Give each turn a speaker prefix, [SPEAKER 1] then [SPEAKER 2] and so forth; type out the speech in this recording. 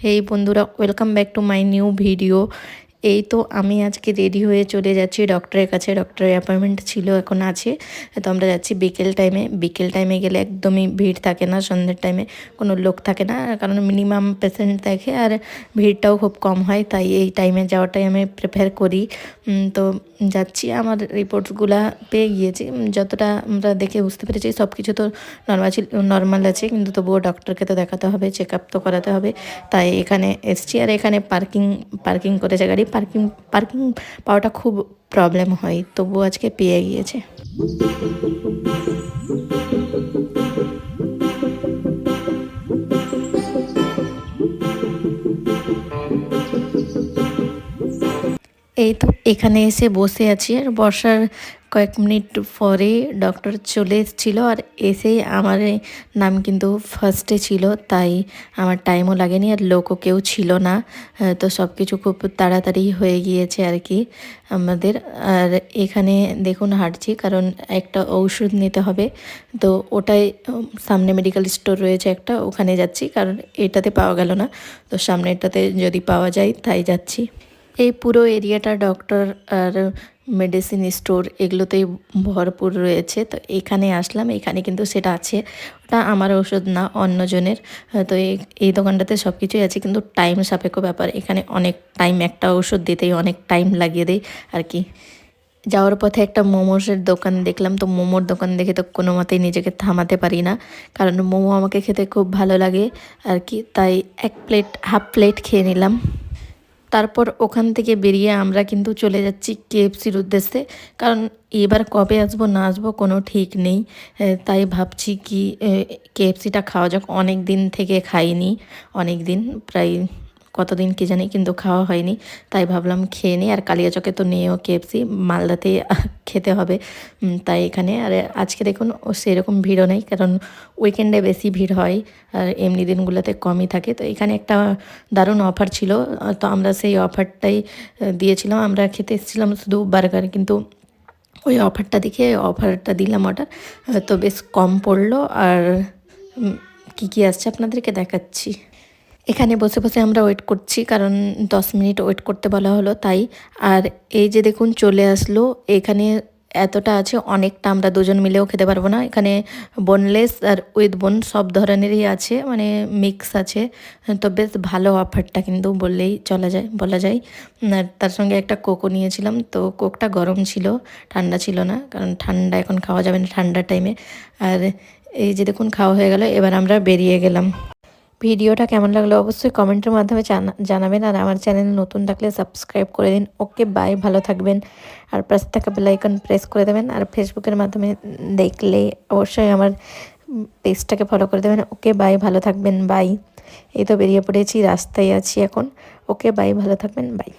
[SPEAKER 1] হেই বন্ধুরা, welcome back to my new video. এই তো আমি আজকে রেডি হয়ে চলে যাচ্ছি ডক্টরের কাছে। ডক্টরের অ্যাপয়েন্টমেন্ট ছিল, এখন আছে। তো আমরা যাচ্ছি বিকেল টাইমে গেলে একদমই ভিড় থাকে না, সন্ধ্যের টাইমে কোনো লোক থাকে না, কারণ মিনিমাম পেশেন্ট দেখে আর ভিড়টাও খুব কম হয়, তাই এই টাইমে যাওয়াটাই আমি প্রেফার করি। তো যাচ্ছি, আমার রিপোর্টসগুলো পেয়ে গিয়েছি। যতটা আমরা দেখে বুঝতে পেরেছি সব কিছু তো নর্মাল আছে, কিন্তু তবুও ডক্টরকে তো দেখাতে হবে, চেক আপ তো করাতে হবে। তাই এখানে এসছি। আর এখানে পার্কিং করেছে গাড়ি। পার্কিং পাওয়াটা খুব প্রবলেম হয়, তবুও আজকে পেয়ে গিয়েছে। এই তো এখানে এসে বসে আছি, আর বসার কয়েক মিনিট পরে ডক্টর চলে এসেছিলো। আর এসেই আমার নাম কিন্তু ফার্স্টে ছিল, তাই আমার টাইমও লাগেনি, আর লোকও কেউ ছিল না। তো সব কিছু খুব তাড়াতাড়ি হয়ে গিয়েছে আর কি আমাদের। আর এখানে দেখুন হাঁটছি, কারণ একটা ঔষধ নিতে হবে। তো ওটাই সামনে মেডিকেল স্টোর রয়েছে একটা, ওখানে যাচ্ছি, কারণ এটাতে পাওয়া গেল না। তো সামনেটাতে যদি পাওয়া যায় তাই যাচ্ছি। এই পুরো এরিয়াটা ডক্টর আর মেডিসিন স্টোর এগুলোতেই ভরপুর রয়েছে। তো এখানে আসলাম, এখানে কিন্তু সেটা আছে, ওটা আমার ওষুধ না, অন্যজনের। তো এই দোকানটাতে সব কিছুই আছে, কিন্তু টাইম সাপেক্ষ ব্যাপার। এখানে অনেক টাইম, একটা ওষুধ দিতেই অনেক টাইম লাগিয়ে দেয় আর কি। যাওয়ার পথে একটা মোমোসের দোকান দেখলাম, তো মোমোর দোকান দেখে তো কোনো মতেই নিজেকে থামাতে পারি না, কারণ মোমো আমাকে খেতে খুব ভালো লাগে আর কি। তাই হাফ প্লেট খেয়ে নিলাম। তারপর ওখান থেকে বেরিয়ে আমরা কিন্তু চলে যাচ্ছি কেএফসির উদ্দেশ্যে, কারণ এবার কবে আসবো না আসবো কোনো ঠিক নেই। তাই ভাবছি কি কেএফসিটা খাওয়া যাক, অনেক দিন থেকে খাইনি, অনেক দিন, প্রায় কতদিন কি জানি, কিন্তু খাওয়া হয়নি। তাই ভাবলাম খেয়ে নিই। আর কালিয়াচকে তো নেও কেএফসি, মালদাতে খেতে হবে। তাই এখানে, আর আজকে দেখুন সেরকম ভিড়ও নেই, কারণ উইকেন্ডে বেশি ভিড় হয় আর এমনি দিনগুলোতে কমই থাকে। তো এখানে একটা দারুণ অফার ছিল, তো আমরা সেই অফারটাই দিয়েছিলাম। আমরা খেতে এসেছিলাম শুধু বার্গার, কিন্তু ওই অফারটা দেখে অফারটা দিলাম অর্ডার। তো বেশ কম পড়লো। আর কী কী আসছে আপনাদেরকে দেখাচ্ছি। এখানে বসে বসে আমরা ওয়েট করছি, কারণ 10 মিনিট ওয়েট করতে বলা হলো তাই। আর এই যে দেখুন চলে আসলো। এখানে এতটা আছে, অনেকটা আমরা দুজন মিলেও খেতে পারবো না। এখানে বোনলেস আর উইথ বোন সব ধরনেরই আছে, মানে মিক্স আছে। তো বেশ ভালো অফারটা, কিন্তু বলা যায়। আর তার সঙ্গে একটা কোকও নিয়েছিলাম, তো কোকটা গরম ছিল, ঠান্ডা ছিল না, কারণ ঠান্ডা এখন খাওয়া যাবে না ঠান্ডার টাইমে। আর এই যে দেখুন খাওয়া হয়ে গেল, এবার আমরা বেরিয়ে গেলাম। ভিডিওটা কেমন লাগলো অবশ্যই কমেন্টের মাধ্যমে জানাবেন। আর আমার চ্যানেল নতুন থাকলে সাবস্ক্রাইব করে দিন। ওকে বাই, ভালো থাকবেন। আর পাশে থাকা বেল আইকন প্রেস করে দেবেন। আর ফেসবুকের মাধ্যমে দেখলে অবশ্যই আমার পেজটাকে ফলো করে দেবেন। ওকে বাই, ভালো থাকবেন, বাই। এই তো বেরিয়ে পড়েছি, রাস্তায় আছি এখন। ওকে বাই, ভালো থাকবেন, বাই।